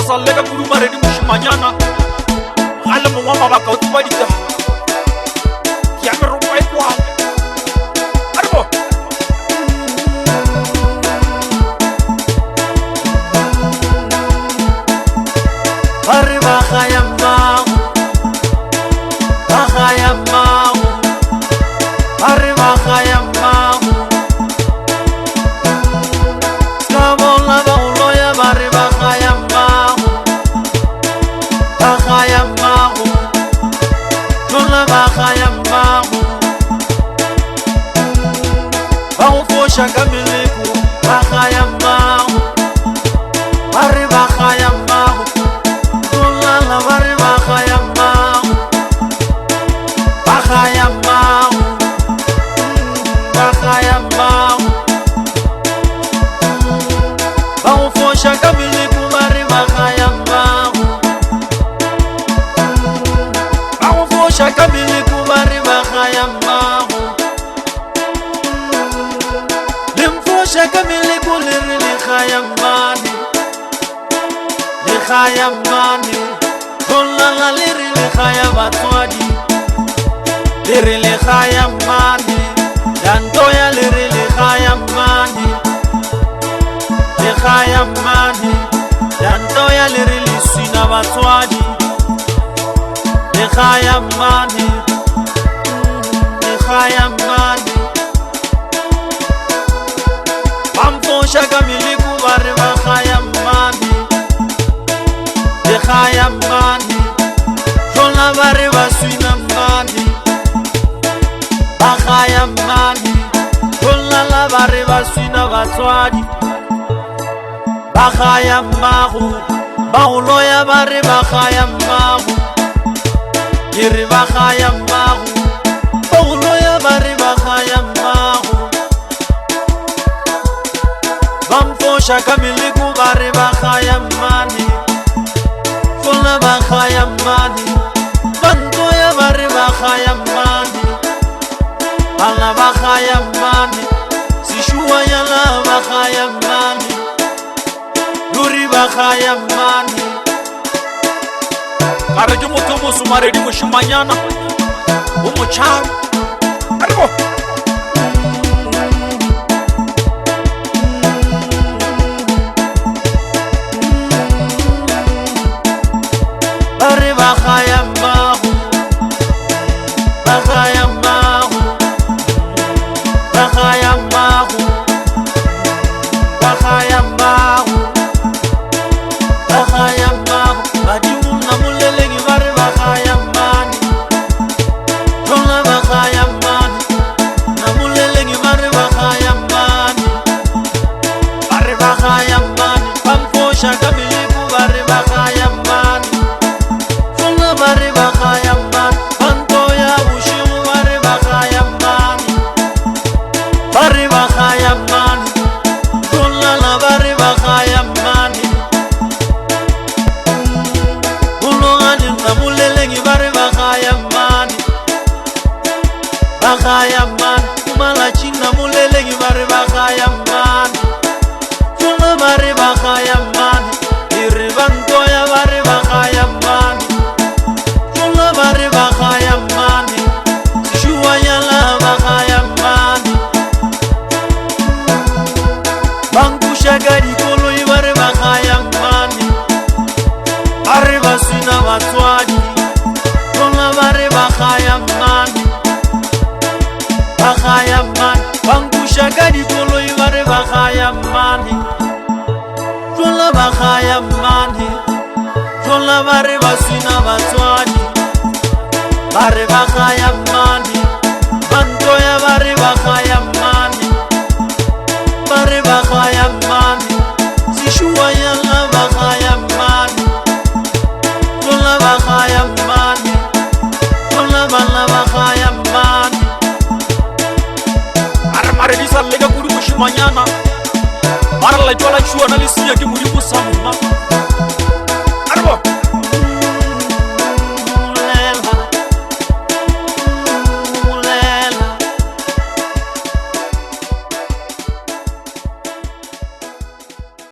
sallega guru maredi mushimanyana gale mo mama ba ka o twa dita ya me ro pa ikwa arbo arriba khayamma arriba khayamma skabola baulo ya arriba khayamma jola khayamma bau fosha kamiliku khayamma arriba khayamma jola arriba khayamma bau fosha kamiliku arriba khayamma bau fosha kamiliku arriba khayamma lim fosha kamiliku lirli khayamani li khayamani kolla lirli khayabatwadi lirli khayamani dantoya lirli khayamani li khayamani dantoya lirli sina batwadi li khayamani bamfosha kamiliku arriba khayamani li khayamani jola arriba sina mani khayamani jola arriba sina batwadi khayammahu baulo ya arriba khayammahu iriba khayammahu baulo ya arriba khayammahu bamfosha kamiliku arriba khayamani jola khayamani banto ya arriba khayamani ala khayamani sishua ya la khayamani duri khayamani kareke motomo sumaredi mushimanyana o mocharo arbo arriba khayammahu khayammahu khayammahu khayammahu khayammahu baduna mulelegi arriba khayamani jola khayamani namulelegi arriba khayamani arriba khayamani bamfosha kamiliku arriba khayamani jola arriba khayamani bantoya ushimu arriba khayamani arriba khayamani jola arriba khayamani namulelegi arriba khayamani khayamani malachina mulelegi arriba khayamani jola arriba khayamani iribanto ya arriba khayamani jola arriba khayamani shua ya la khayamani bangusha gadi kolo arriba khayamani arriba sina batwadi jola arriba khayamani khayamani bangusha gadi kolo arriba khayamani jola khayamani jola arriba sina batwadi arriba khayamani banto ya arriba khayamani arriba khayamani sishua ya la khayamani jola khayamani jola khayamani armaredi sallega guru mushimanyana barla jola chua na lisia ki muri musamma